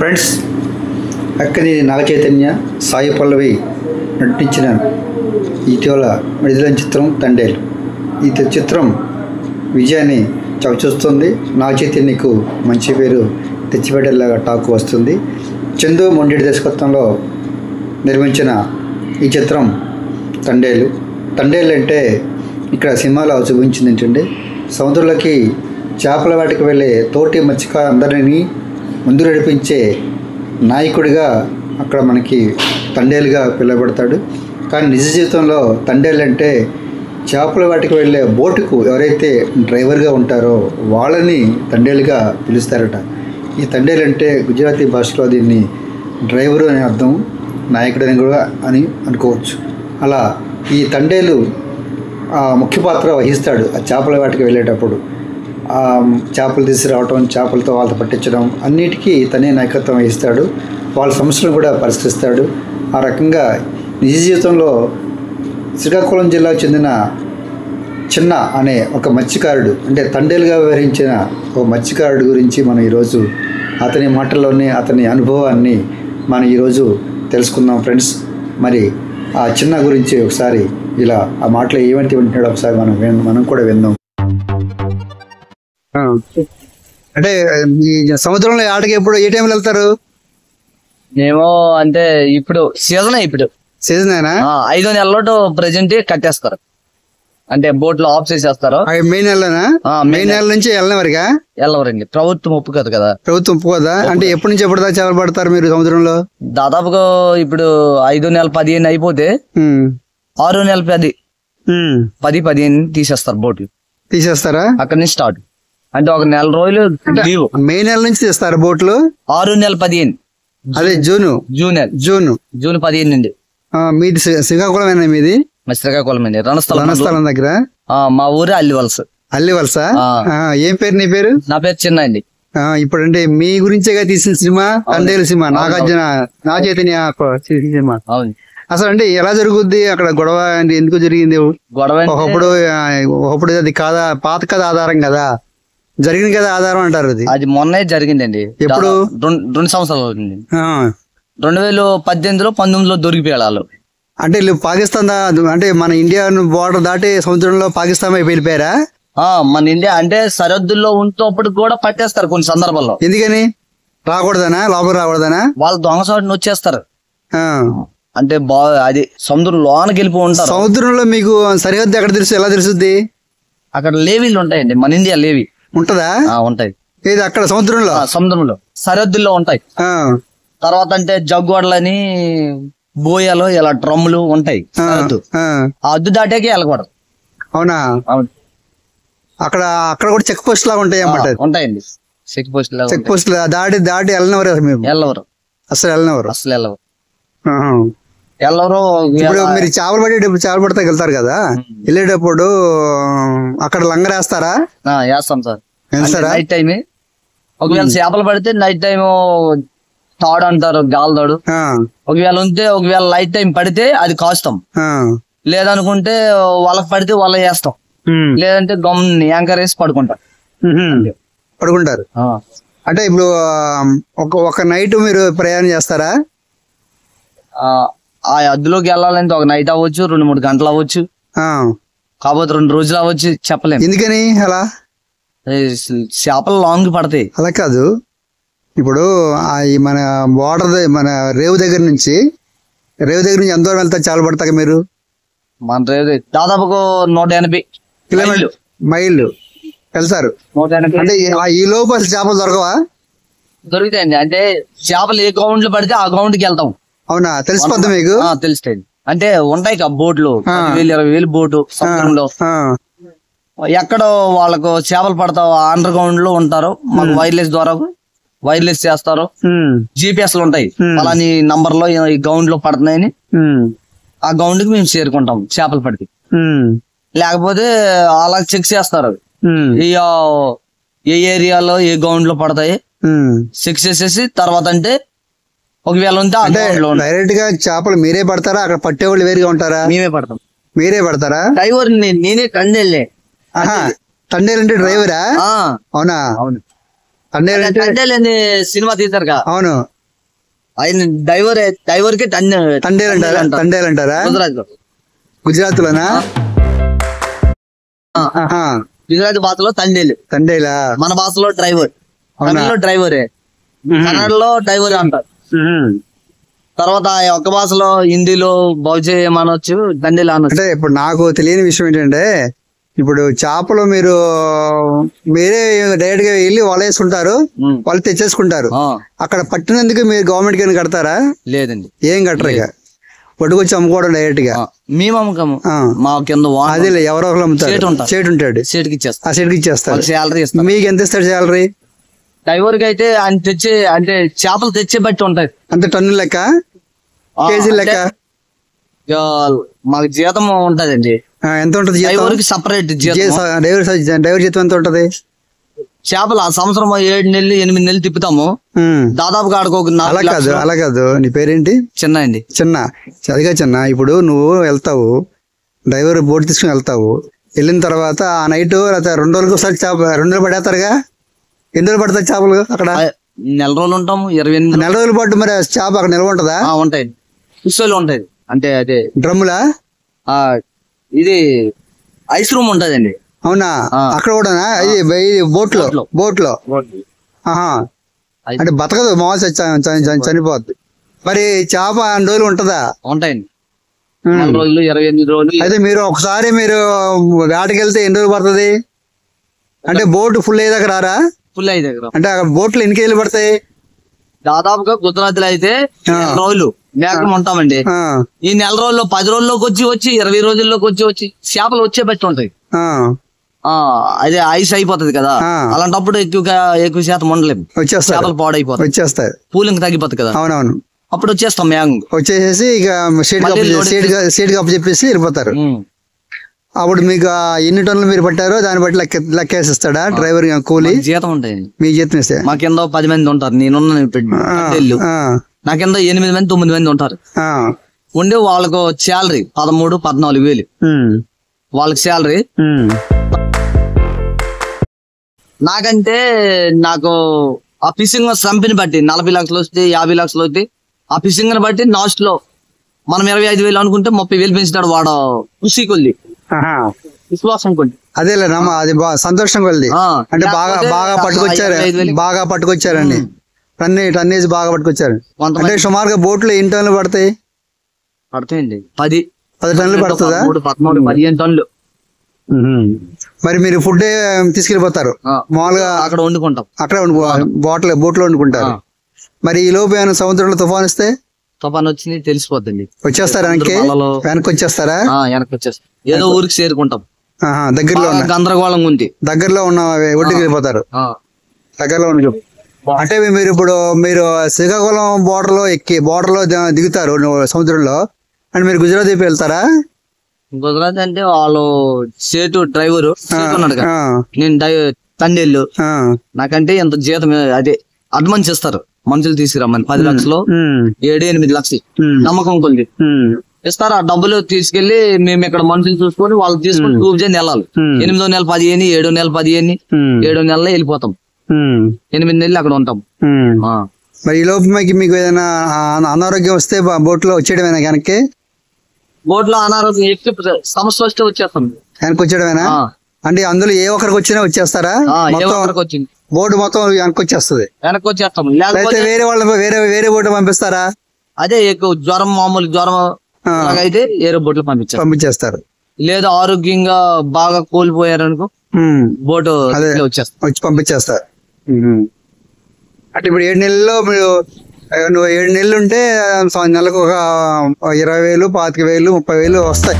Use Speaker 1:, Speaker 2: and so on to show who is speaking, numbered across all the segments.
Speaker 1: Friends, అక్కడి నాగ చైతన్య, సాయి పల్లవి నటించిన ఇటీవల విడుదలైన చిత్రం తండేలు. ఈ చిత్రం విజయాన్ని చవిచూస్తుంది. నాగ చైతన్యకు మంచి పేరు తెచ్చిపెట్టేలాగా టాక్ వస్తుంది. చందు మొండెడి దర్శకత్వంలో నిర్మించిన ఈ చిత్రం తండేలు. తండేలు అంటే ఇక్కడ సినిమాలో చూపించింది ఏంటంటే, సముద్రంలోకి చేపల వేటకు వెళ్ళే తోటి మత్స్యకారులందరినీ ముందు నడిపించే నాయకుడిగా అక్కడ మనకి తండేలుగా పిలువబడతాడు. కానీ నిజ జీవితంలో తండేలు అంటే చేపల వేటకు వెళ్ళే బోటుకు ఎవరైతే డ్రైవర్గా ఉంటారో వాళ్ళని తండేలుగా పిలుస్తారట. ఈ తండేలు అంటే గుజరాతీ భాషలో దీన్ని డ్రైవరు అనే అర్థం, నాయకుడు అని కూడా అని అనుకోవచ్చు. అలా ఈ తండేలు ముఖ్య పాత్ర వహిస్తాడు ఆ చేపల వేటకు వెళ్ళేటప్పుడు. చేపలు తీసుకురావటం, చేపలతో వాళ్ళతో పట్టించడం, అన్నిటికీ తనే నాయకత్వం వహిస్తాడు. వాళ్ళ సమస్యలను కూడా పరిష్కరిస్తాడు. ఆ రకంగా నిజ జీవితంలో శ్రీకాకుళం జిల్లాకు చెందిన చిన్న అనే ఒక మత్స్యకారుడు, అంటే తండేలుగా వ్యవహరించిన ఒక మత్స్యకారుడు గురించి మనం ఈరోజు అతని మాటల్లోనే అతని అనుభవాన్ని మనం ఈరోజు తెలుసుకుందాం ఫ్రెండ్స్. మరి ఆ చిన్న గురించి ఒకసారి ఇలా ఆ మాటలు ఏమంటే వింటున్నాడో ఒకసారి మనం కూడా విందాం. అంటే ఈ సముద్రంలో ఆటకి ఎప్పుడు ఏ టైంలో వెళ్తారు?
Speaker 2: మేము అంటే ఇప్పుడు సీజన్
Speaker 1: అయినా
Speaker 2: 5 నెలలు ప్రెజెంట్ కట్టేస్తారు. అంటే బోట్ లో ఆఫ్ చేసేస్తారు.
Speaker 1: మే నెలలోనా? మే నెల నుంచి
Speaker 2: వెళ్ళవరండి. ప్రభుత్వం ఒప్పుకోదు కదా.
Speaker 1: ప్రభుత్వం ఒప్పుకోదా? అంటే ఎప్పటి నుంచి ఎప్పుడు దాకా చేపలు పడతారు మీరు సముద్రంలో?
Speaker 2: దాదాపుగా ఇప్పుడు 5 నెలల 15 అయిపోతే 6 నెలల 10-15 తీసేస్తారు బోట్లు.
Speaker 1: తీసేస్తారా?
Speaker 2: అక్కడి నుంచి స్టార్ట్. అంటే ఒక నెల రోజులు లీవ్.
Speaker 1: మే నెల నుంచి తీస్తారు బోట్లు.
Speaker 2: 6 నెలల 15.
Speaker 1: అదే జూన్
Speaker 2: 15 నుండి.
Speaker 1: మీది శ్రీకాకుళం? మీది
Speaker 2: శ్రీకాకుళం అండి.
Speaker 1: రణస్థలం దగ్గర.
Speaker 2: మా ఊరు అల్లివలస.
Speaker 1: ఏం పేరు నీ పేరు?
Speaker 2: నా పేరు చిన్న అండి.
Speaker 1: ఇప్పుడు అంటే మీ గురించేగా తీసిన cinema Thandel cinema, Naga Chaitanya cinema.
Speaker 2: అవును.
Speaker 1: అసలు అంటే ఎలా జరుగుద్ది అక్కడ గొడవ? అంటే ఎందుకు జరిగింది గొడవ? ఒకప్పుడు అది పాత కథ ఆధారం కదా, జరిగింది కదా ఆధారం అంటారు.
Speaker 2: అది మొన్నే జరిగిందండి.
Speaker 1: ఎప్పుడు?
Speaker 2: 2 సంవత్సరాలు అవుతుంది. 2018లో 19లో దొరికిపోయాడు వాళ్ళు.
Speaker 1: అంటే వీళ్ళు పాకిస్తాన్ అంటే మన ఇండియా బోర్డర్ దాటి సముద్రంలో పాకిస్తాన్ వైపు వెళ్ళిపోయారా?
Speaker 2: మన ఇండియా అంటే సరిహద్దుల్లో ఉంటప్పుడు కూడా పట్టేస్తారు కొన్ని సందర్భాల్లో.
Speaker 1: ఎందుకని? రాకూడదనా? లోపల రాకూడదనా?
Speaker 2: వాళ్ళు దొంగసాటుని వచ్చేస్తారు. అంటే అది సముద్రం లోనకి వెళ్ళిపో ఉంటారు.
Speaker 1: సముద్రంలో మీకు సరిహద్దు ఎక్కడ తెలుసు? ఎలా తెలుసుద్ది?
Speaker 2: అక్కడ లేవీలు ఉంటాయండి. మన ఇండియా లేవి
Speaker 1: ఉంటదా?
Speaker 2: ఉంటాయి.
Speaker 1: ఇది అక్కడ సముద్రంలో
Speaker 2: సరిహద్దుల్లో ఉంటాయి. తర్వాత అంటే జగ్గువడలని, బోయలు, ఇలా డ్రమ్ములు ఉంటాయి. అద్దు దాటాకే వెళ్ళకూడదు.
Speaker 1: అవునా? అవును. అక్కడ కూడా చెక్ పోస్ట్ లాగా ఉంటాయి అన్నమాట.
Speaker 2: ఉంటాయండి చెక్ పోస్ట్.
Speaker 1: దాటి వెళ్ళవరు. అసలు
Speaker 2: వెళ్ళవరు.
Speaker 1: ఇప్పుడు మీరు చేపలు పట్టేటప్పుడు చేపలు పడతా వెళ్తారు కదా, వెళ్ళేటప్పుడు అక్కడ లంగరేస్తారా?
Speaker 2: వేస్తాం సార్. నైట్ టైం ఒకవేళ చేపలు పడితే నైట్ టైం తాడు అంటారు, గాలతాడు. ఒకవేళ నైట్ టైం పడితే అది కాస్తాం. లేదనుకుంటే వాళ్ళకి పడితే వాళ్ళ వేస్తాం. లేదంటే గమ్ని యాంకర్ వేసి పడుకుంటారు.
Speaker 1: అంటే ఇప్పుడు ఒక నైట్ మీరు ప్రయాణం చేస్తారా?
Speaker 2: ఆ అద్దులోకి వెళ్ళాలంటే ఒక నైట్ అవ్వచ్చు, 2-3 గంటలు అవ్వచ్చు, కాకపోతే 2 రోజులు అవ్వచ్చు, చెప్పలేము.
Speaker 1: ఎందుకని అలా?
Speaker 2: చేపలు లాంగ్ పడతాయి.
Speaker 1: అలా కాదు, ఇప్పుడు మన బోర్డర్ మన రేవు దగ్గర నుంచి ఎంత దూరం వెళ్తారు చేపలు పడతాక మీరు?
Speaker 2: మన రేవు దాదాపుగా 180
Speaker 1: కిలోమీటర్లు మైళ్ళు వెళ్తారు. అంటే ఈ లోపు అసలు చేపలు దొరకవా?
Speaker 2: దొరుకుతాయండి. అంటే చేపలు ఏ గ్రౌండ్ లో పడితే ఆ గ్రౌండ్ కి వెళ్తాం.
Speaker 1: అవునా? తెలిసిపోద్ది మీకు?
Speaker 2: తెలుస్తాయి. అంటే ఉంటాయి కదా బోట్లు, 10,000-20,000 బోటు సముద్రంలో. ఎక్కడో వాళ్ళకు చేపలు పడతావు అండర్ గ్రౌండ్ లో ఉంటారు. మాకు వైర్లెస్ చేస్తారు. GPS లు ఉంటాయి, అలాని నంబర్ లో ఈ గ్రౌండ్ లో పడుతున్నాయని ఆ గ్రౌండ్ కి మేము చేరుకుంటాం చేపలు పడితే. లేకపోతే అలా చెక్ చేస్తారు ఏ ఏరియాలో ఏ గ్రౌండ్ లో పడతాయి, చెక్ చేసేసి తర్వాత అంటే ఒకవేళ ఉంటే
Speaker 1: డైరెక్ట్ గా చేపలు మీరే పడతారా? అక్కడ పట్టేవాళ్ళు వేరుగా ఉంటారా?
Speaker 2: మేమే పడతాం.
Speaker 1: మీరే పడతారా?
Speaker 2: డ్రైవర్ నేనే. తండేలే.
Speaker 1: తండేలు అంటే డ్రైవరా? అవునా?
Speaker 2: అవును.
Speaker 1: తండేలు
Speaker 2: సినిమా తీసారు కదా.
Speaker 1: అవును.
Speaker 2: ఆయన డైవర్ కి
Speaker 1: తండేలు అంటారా? గుజరాత్ లోనా?
Speaker 2: గుజరాత్ భాషలో
Speaker 1: తండేలా,
Speaker 2: మన భాషలో డ్రైవర్, తమిళలో డ్రైవరే, కన్నడలో డ్రైవర్ అంటారు. తర్వాత ఒక్క భాషలో హిందీలో బహుశా ఏమనొచ్చు, తండేలా అనొచ్చు.
Speaker 1: అంటే ఇప్పుడు నాకు తెలియని విషయం ఏంటంటే, ఇప్పుడు చేపలు మీరే డైరెక్ట్ గా వెళ్ళి వల వేసుకుంటారు, వాళ్ళు తెచ్చేసుకుంటారు. అక్కడ పట్టినందుకు మీరు గవర్నమెంట్ కి కడతారా?
Speaker 2: లేదండి,
Speaker 1: ఏం కట్టరు. ఇక పట్టుకొచ్చి అమ్ముకోవడం డైరెక్ట్ గా.
Speaker 2: మేము అమ్మకము, మా కింద
Speaker 1: అదే ఎవరో ఒకరు అమ్ముతారు. సేటు ఉంటాడు,
Speaker 2: సేటుకి ఇచ్చేస్తారు.
Speaker 1: ఆ సేటుకి ఇచ్చేస్తారు.
Speaker 2: శాలరీ ఇస్తారు.
Speaker 1: మీకు ఎంత ఇస్తాడు శాలరీ?
Speaker 2: డ్రైవర్ కి అయితే ఆయన తెచ్చే, అంటే చేపలు తెచ్చే బట్టి ఉంటాయి.
Speaker 1: అంత టన్ను లెక్క, కేజీ లెక్క?
Speaker 2: మాకు జీతం ఉంటదండి.
Speaker 1: ఎంత ఉంటది
Speaker 2: డ్రైవర్ కి సపరేట్
Speaker 1: డ్రైవర్ జీతం ఎంత ఉంటది?
Speaker 2: చేపలు ఆ సంవత్సరం 7 నెలలు 8 నెలలు తిప్పుతాము. దాదాపుగా
Speaker 1: అలా కాదు. నీ పేరేంటి?
Speaker 2: చిన్న అండి.
Speaker 1: చదిగా చిన్న. ఇప్పుడు నువ్వు వెళ్తావు, డ్రైవర్ బోట్ తీసుకుని వెళ్తావు. వెళ్ళిన తర్వాత ఆ నైట్ 2 రోజులకు ఒకసారి 2 రోజులు పడేస్తారుగా. ఎన్ని రోజులు పడతాయి చేపలు అక్కడ?
Speaker 2: నెల రోజులు ఉంటాము. 28
Speaker 1: నెల రోజుల పాటు మరి చేప అక్కడ నిల్వ ఉంటదా?
Speaker 2: ఉంటాయి, పుస్తలు ఉంటాయి. అంటే అదే
Speaker 1: డ్రమ్ములా?
Speaker 2: ఇది ఐస్ రూమ్ ఉంటదండి.
Speaker 1: అవునా? అక్కడ కూడా బోట్ లో అంటే బతకదు, మామూలు చనిపోద్ది. మరి చేప 2 రోజులు ఉంటదా?
Speaker 2: ఉంటాయండి, 4 రోజులు 28 రోజులు.
Speaker 1: అయితే మీరు ఒకసారి వేటకి వెళ్తే ఎన్ని రోజులు పడుతుంది? అంటే బోట్ ఫుల్ అయ్యేదాకా రారా?
Speaker 2: ఫుల్ అయ్యేదాకా.
Speaker 1: అంటే బోట్లు ఎన్ని కేజీలు పడతాయి?
Speaker 2: దాదాపుగా గుజరాత్ లో అయితే 4 రోజులు మేకం ఉంటామండి. ఈ 4 రోజుల్లో 10 రోజుల్లోకి వచ్చి 20 రోజుల్లోకి వచ్చి చేపలు వచ్చే బట్టి ఉంటాయి. అదే ఐస్ అయిపోతుంది కదా, అలాంటప్పుడు ఎక్కువ శాతం ఉండలేము, చేపలు పాడైపోతాయి, పూలింగ్ తగ్గిపోతుంది కదా.
Speaker 1: అవునవును.
Speaker 2: అప్పుడు వచ్చేస్తాం మేఘం
Speaker 1: వచ్చేసేసి ఇక సీడ్ కప్పు చెప్పేసి వెళ్ళిపోతారు. అప్పుడు మీకు ఎన్ని టన్నులు మీరు పట్టారో దాన్ని బట్టి లెక్కేసిస్తాడా డ్రైవర్ కూలీ?
Speaker 2: జీతం ఉంటాయి.
Speaker 1: మీ జీతం ఇస్తే?
Speaker 2: మా కింద 10 మంది ఉంటారు. నేనున్న నా కింద 8 మంది 9 మంది ఉంటారు. ఉండే వాళ్ళకు శాలరీ 13-14 వేలు వాళ్ళకి శాలరీ. నాకు ఆ ఫిషింగ్ సంపిని బట్టి 40 లక్షలు వస్తే 50 లక్షలు వస్తే ఆ ఫిషింగ్ ని బట్టి లాస్ట్ లో మనం 25 వేలు అనుకుంటే 30 వేలు పెంచుతాడు వాడు. ఖుషి కొద్ది, విశ్వాసం కొద్ది.
Speaker 1: అదేలే అది సంతోషం కొద్ది. అంటే బాగా పట్టుకొచ్చారండి, టన్నేజ్ బాగా పట్టుకొచ్చారు. అంటే సుమారుగా బోట్లు ఎన్ని టన్నులు పడతాయి?
Speaker 2: పడతాయండి 10
Speaker 1: టన్నులు పడుతుందా?
Speaker 2: 15 టన్నులు.
Speaker 1: మరి మీరు ఫుడ్ తీసుకెళ్ళిపోతారు మామూలుగా?
Speaker 2: అక్కడ వండుకుంటాం,
Speaker 1: అక్కడ బోట్లో వండుకుంటారు. మరి ఈ లోపు ఏమైనా సముద్రంలో తుఫాన్ వస్తే?
Speaker 2: తుఫాన్ వచ్చింది తెలిసిపోద్దండి,
Speaker 1: వచ్చేస్తారా? వెనక్కి వచ్చేస్తారా?
Speaker 2: వెనక్కి వచ్చేస్తాం, ఏదో ఊరికి చేరుకుంటాం.
Speaker 1: దగ్గరలో
Speaker 2: గందరగోళం ఉంది,
Speaker 1: దగ్గరలో ఉన్న ఒడ్డుకి వెళ్ళిపోతారు. దగ్గరలో ఉన్న అంటే మీరు శ్రీకాకుళం బోర్డర్ లో దిగుతారు సముద్రంలో, అంటే మీరు గుజరాత్ వైపు వెళ్తారా?
Speaker 2: గుజరాత్ అంటే వాళ్ళు సేటు డ్రైవరు ఉన్నాడు కదా, నేను తండేళ్ళు. నాకంటే ఎంత జీతం అదే అడ్వాన్స్ ఇస్తారు, మనుషులు తీసుకురమ్మని 10 లక్షలు 7-8 లక్షలు నమ్మకం కొద్ది ఇస్తారు. ఆ డబ్బులు తీసుకెళ్లి మేము ఇక్కడ మనుషులు చూసుకొని వాళ్ళు తీసుకొని చూపించని వెళ్ళాలి. 8వ నెల 15, 7వ నెల 15, 7వ నెలలో వెళ్ళిపోతాం. 8 నెలలు అక్కడ ఉంటాం.
Speaker 1: మరి ఈ లోపు మీకు ఏదైనా అనారోగ్యం వస్తే బోట్ లో వచ్చేయడమేనా? వెనక్కి
Speaker 2: బోట్ లో అనారోగ్యం ఎక్కువ సమస్య వస్తే వచ్చేస్తాం.
Speaker 1: వెనక్కి వచ్చేయడమేనా? అంటే అందులో ఏ ఒక్కరికి వచ్చినా వచ్చేస్తారా? బోర్డు మొత్తం వెనక్కి వచ్చేస్తుంది.
Speaker 2: వెనక్కి వచ్చేస్తాం.
Speaker 1: వేరే వాళ్ళు వేరే బోట్ పంపిస్తారా?
Speaker 2: అదే ఎక్కువ జ్వరం, మామూలు జ్వరం అయితే వేరే బోట్లు
Speaker 1: పంపించేస్తారు.
Speaker 2: లేదా ఆరోగ్యంగా బాగా కోల్పోయారనుకో బోటు
Speaker 1: వచ్చి పంపించేస్తారు. అంటే ఇప్పుడు 7 నెలల్లో నువ్వు 7 నెలలు ఉంటే నెలకు ఒక 20,000, 25,000, 30,000 వస్తాయి.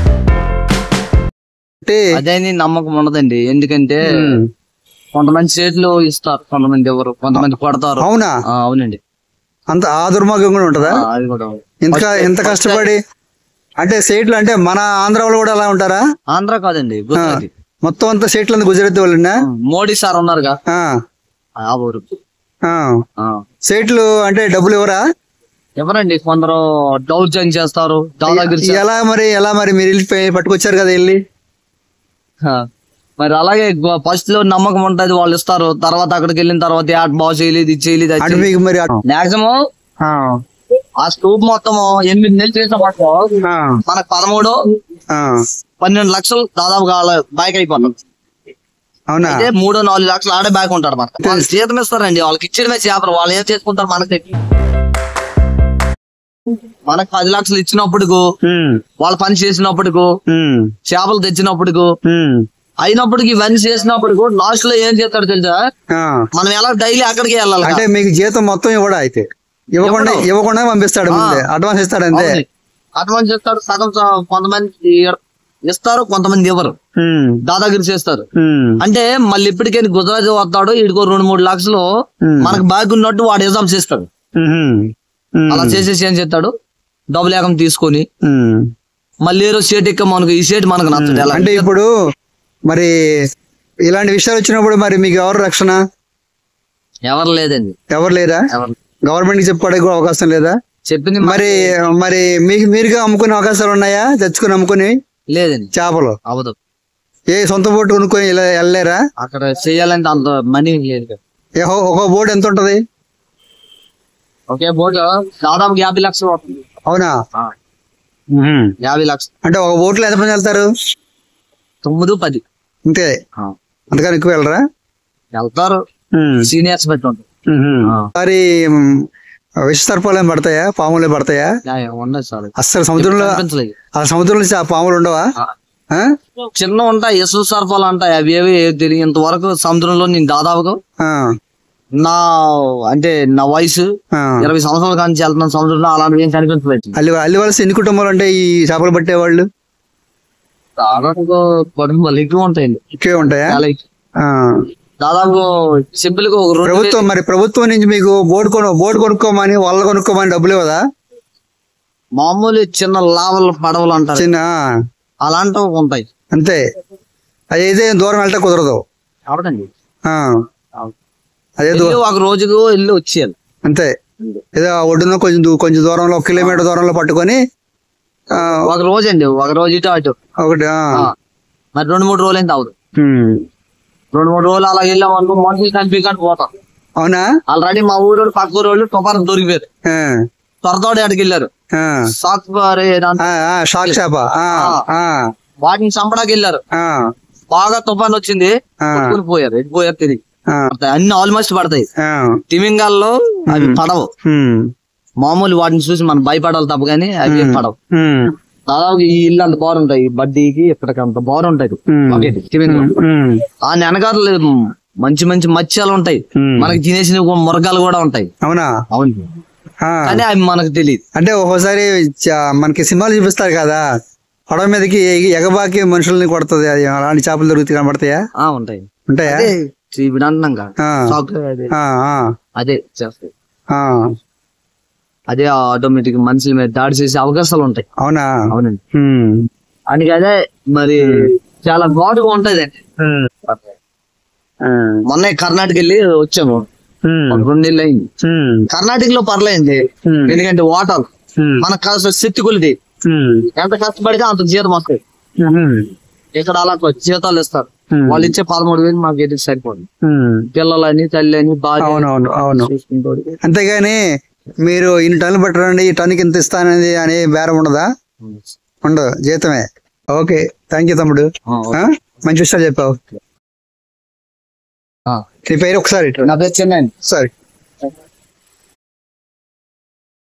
Speaker 2: అదే నమ్మకం ఉండదండి, ఎందుకంటే కొంతమంది చేతులు ఇస్తారు, కొంతమంది ఎవరు, కొంతమంది కొడతారు.
Speaker 1: అవునా?
Speaker 2: అవునండి.
Speaker 1: అంత ఆ దుర్మార్గం కూడా ఉంటదా?
Speaker 2: అది కూడా
Speaker 1: ఎంత కష్టపడి అంటే సేట్లు అంటే మన ఆంధ్ర వాళ్ళు కూడా అలా ఉంటారా?
Speaker 2: ఆంధ్ర కాదండి, గుజరాత్
Speaker 1: మొత్తం అంతా సేట్లు అంతా గుజరాత్ వాళ్ళ.
Speaker 2: మోడీ సార్ ఉన్నారుగా ఆ ఊరు
Speaker 1: సేట్లు అంటే డబ్బులు
Speaker 2: ఎవరండి, కొందరు దౌర్జన్యం చేస్తారు.
Speaker 1: ఎలా మరి మీరు వెళ్ళి పట్టుకొచ్చారు కదా వెళ్ళి?
Speaker 2: మరి అలాగే ఫస్ట్ లో నమ్మకం ఉంటది, వాళ్ళు ఇస్తారు. తర్వాత అక్కడికి వెళ్ళిన తర్వాత బాగు చేయలేదు, ఇది చేయలేదు. మాక్సిమం ఆ స్టూప్ మొత్తం 8 నెలలు చేసినప్పుడు మనకు 13-12 లక్షలు దాదాపు బ్యాక్ అయిపోతాం.
Speaker 1: అవునా?
Speaker 2: అయితే 3-4 లక్షలు ఆడే బ్యాక్ ఉంటాడు. మనకు వాళ్ళు జీతం ఇస్తారండి, వాళ్ళకి ఇచ్చేయడమే చేపలు. వాళ్ళు ఏం చేసుకుంటారు మనకు 10 లక్షలు ఇచ్చినప్పుడు, వాళ్ళ పని చేసినప్పుడు, చేపలు తెచ్చినప్పుడు, అయినప్పటికి ఇవన్నీ చేసినప్పుడు లాస్ట్ లో ఏం చేస్తాడు తెలుసా? మనం ఎలా డైలీ అక్కడికి వెళ్ళాలి.
Speaker 1: అంటే మీకు జీతం మొత్తం ఇవ్వడా? అయితే ఇవ్వకుండా పంపిస్తాడు, అడ్వాన్స్ ఇస్తాడు అంతే.
Speaker 2: అడ్వాన్స్ ఇస్తాడు, సగం కొంతమంది ఇస్తారు, కొంతమంది ఇవ్వరు, దాదాగిరి చేస్తారు. అంటే మళ్ళీ ఇప్పటికే గుజరాత్ వస్తాడు, ఇడికో 2-3 లక్షలు మనకు బాగా ఉన్నట్టు వాడు ఎగ్జామ్స్ ఇస్తాడు. అలా చేసేసి ఏం చేస్తాడు, డబ్బులు ఏకం తీసుకొని మళ్ళీ షేట్ ఎక్క మనకు ఈ షేట్ మనకు నచ్చదు.
Speaker 1: అంటే ఇప్పుడు మరి ఇలాంటి విషయాలు వచ్చినప్పుడు మరి మీకు ఎవరు రక్షణ?
Speaker 2: ఎవరు లేదండి.
Speaker 1: ఎవరు లేరా? గవర్నమెంట్ కి చెప్పుకోవడానికి కూడా అవకాశం లేదా?
Speaker 2: చెప్పింది
Speaker 1: మరి మీకు మీరుగా అమ్ముకునే అవకాశాలు ఉన్నాయా? తెచ్చుకుని అమ్ముకుని?
Speaker 2: లేదండి,
Speaker 1: చేపలు
Speaker 2: అవదు.
Speaker 1: ఏ సొంత బోట్ కొనుక్కొని వెళ్ళలేరా?
Speaker 2: అక్కడ చేయాలంటే అంత మనీ లేదు.
Speaker 1: ఒక బోట్ ఎంత ఉంటది?
Speaker 2: ఒకే బోట్ దాదాపు 50 లక్షలు అవుతుంది.
Speaker 1: అవునా?
Speaker 2: 50 లక్షలు
Speaker 1: అంటే ఒక బోట్ లో ఎంతమంది వెళ్తారు?
Speaker 2: 9-10
Speaker 1: అంతే. అంతకని ఎక్కువ వెళ్ళరా?
Speaker 2: వెళ్తారు, సీనియర్స్ పెట్టి ఉంటారు.
Speaker 1: మరి విష సర్పాలు ఏం పడతాయా? పాములే పడతాయా?
Speaker 2: ఉండదు సార్.
Speaker 1: అసలు సముద్రంలో పాములు ఉండవా?
Speaker 2: చిన్న ఉంటాయి, ఇసుక సర్పాలు అంటాయి. అవి ఏవి తెలియదు ఇంతవరకు సముద్రంలో. నేను దాదాపుగా నా వయసు 20 సంవత్సరాల కానీ వెళ్తున్నాను సముద్రంలో, అలాంటివి ఏం కనిపించలేదు.
Speaker 1: అల్లివలస ఎన్ని కుటుంబాలు అంటే ఈ చేపలు పట్టేవాళ్ళు?
Speaker 2: దాదాపు కుటుంబాలు ఎక్కువ ఉంటాయండి.
Speaker 1: ఎక్కువే ఉంటాయా?
Speaker 2: దాదాపు సింపుల్ గా
Speaker 1: ప్రభుత్వం నుంచి మీకు బోట్ కొనుక్కోమని వల్ల కొనుక్కోమని డబ్బులు ఇవ్వదా?
Speaker 2: మామూలు చిన్న లావల పడవలు అంటారు, చిన్న అలాంటివి ఉంటాయి
Speaker 1: అంతే. అది అయితే దూరం వెళ్తే కుదరదు.
Speaker 2: అవునండి,
Speaker 1: అదే
Speaker 2: ఒక రోజుకు వెళ్ళి వచ్చేయాలి
Speaker 1: అంతే. ఏదో ఒడ్డున కొంచెం దూరంలో 1 కిలోమీటర్ దూరంలో పట్టుకొని
Speaker 2: ఒక రోజు అండి, ఒక రోజు ఇటు అటు
Speaker 1: ఒకటి.
Speaker 2: మరి 2-3 రోజులు అయితే అవుతుంది. 2-3 రోజులు అలా వెళ్ళామనుకో మనుషులు కనిపించకుండా పోతాం.
Speaker 1: అవునా?
Speaker 2: ఆల్రెడీ మా ఊరు పక్క ఊరు తుఫాను దొరికిపోయారు, త్వరతోటి ఎక్కడికి వెళ్ళారు.
Speaker 1: షాక్ చేప
Speaker 2: వాటిని చంపడానికి వెళ్ళారు. బాగా తుఫాన్ వచ్చింది, పోయారు, ఎడిపోయారు తిరిగి. అన్ని ఆల్మోస్ట్ పడతాయి. తిమింగాల్లో అవి పడవు. మామూలు వాటిని చూసి మనం భయపడాలి తప్ప కానీ అవి పడవు. దాదాపు ఈ ఇల్లు అంత బాగుంటాయి, బడ్డీకి ఇక్కడికి అంత బాగుంటాయి. ఆ వెనకాల మంచి మంచి మత్స్యాలు ఉంటాయి, మనకి తినేసిన మురగాలు కూడా ఉంటాయి.
Speaker 1: అవునా?
Speaker 2: అవును, కానీ అవి మనకు తెలియదు.
Speaker 1: అంటే ఒక్కోసారి మనకి సినిమాలు చూపిస్తారు కదా, పడవ మీదకి ఎగబాకి మనుషుల్ని కొడుతుంది, అది అలాంటి చేపలు దొరుకుతాయి, కనబడతాయా?
Speaker 2: ఉంటాయి.
Speaker 1: ఉంటాయా?
Speaker 2: ఇప్పుడు అంటున్నాం అదే చేస్తాయి. అదే ఆటోమేటిక్ మనుషుల మీద దాడి చేసే అవకాశాలు ఉంటాయి.
Speaker 1: అవునా?
Speaker 2: అవునండి. అందుకే అదే మరి చాలా ఘాటుగా ఉంటది. మొన్న కర్ణాటక వెళ్ళి వచ్చాము, 2 నెలలు అయింది. కర్ణాటకలో పర్లేదు, ఎందుకంటే వాటర్ మనకు కాస్త శక్తి కొలిది, ఎంత కష్టపడితే అంత జీతం వస్తాయి. ఇక్కడ అలా జీతాలు ఇస్తారు, వాళ్ళు ఇచ్చే 13,000 మాకు ఎదురు సరిపోదు. పిల్లలని తల్లి అని బాగా.
Speaker 1: అవును. అంతేగాని మీరు ఇన్ని టన్నులు పట్టరండి, ఈ టన్నుకి ఇంత ఇస్తానని అనే బేరం ఉండదా? ఉండదు, జీతమే. ఓకే, థ్యాంక్ యూ తమ్ముడు, మంచి విషయాలు చెప్పావు. నీ పేరు ఒకసారి?
Speaker 2: నా పేరు చెన్నై.
Speaker 1: సరే.